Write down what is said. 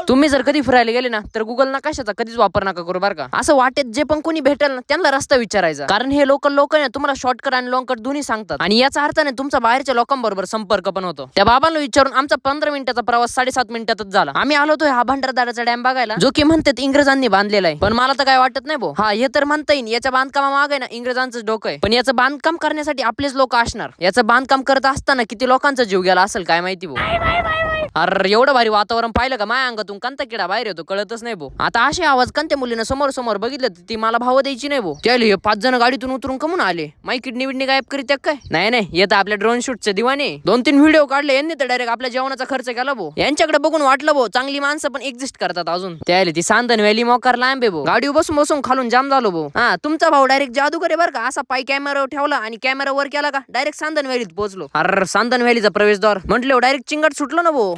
तुम्ही जर कधी फिरायला गेले ना तर गुगल ना कशाचा कधीच वापर नका करू बरं का. असं वाटेत जे पण कोणी भेटेल ना त्यांना रस्ता विचारायचा, कारण हे लोकल लोक ना तुम्हाला शॉर्टकट आणि लॉंग कट दोन्ही सांगतात आणि याचा अर्थाने तुमचा बाहेरच्या लोकांबरोबर संपर्क पण होतो. त्या बाबांना विचारून आमचा 15 मिनिटाचा प्रवास 7.5 मिनिटातच झाला. आम्ही आलो होतो हा भंडारदऱ्याचा डॅम बघायला, जो की म्हणतात इंग्रजांनी बांधलेला आहे, पण मला तर काय वाटत नाही भाऊ. हा हे तर म्हणता येईल याच्या बांधकामा मागे ना इंग्रजांचं डोकं आहे, पण याचं बांधकाम करण्यासाठी आपलेच लोक असणार. याचं बांधकाम करत असताना किती लोकांचा जीव गेला असेल काय माहिती भाऊ. अरे एवढं भारी वातावरण पाहिलं का माझ्या अंगातून कंता किडा बाहेर येतो कळतच नाही भाऊ. आता असे आवाज कंत्या मुलीनं समोर समोर बघितलं ती मला भाव द्यायची नाही भाऊ. त्याला हे 5 जण गाडीतून उतरून कमून आले, माई किडनी बिडनी गायब करीत काय. नाही येत आपल्या ड्रोन शूटचे दिवाने 2-3 व्हिडिओ काढले यांनी तर डायरेक्ट आपल्या जेवणाचा खर्च केला भाऊ. यांच्याकडे बघून वाटलं भाऊ चांगली माणसं पण एक्झिस्ट करतात अजून. त्याला ती सांदन व्हॅली मोकार लांब आहे भाऊ. गाडी बसून बसून खालून जाम झालो भाऊ. हा तुमचा भाऊ डायरेक्ट जादूगर आहे बरं का. असा पाय कॅमेरावर ठेवला आणि कॅमेरा वर केला का डायरेक्ट सांदन व्हॅलीत पोहोचलो. अरे सांदन व्हॅलीचा प्रवेशद्वार म्हटलं डायरेक्ट चिंगट सुटलो ना भाऊ.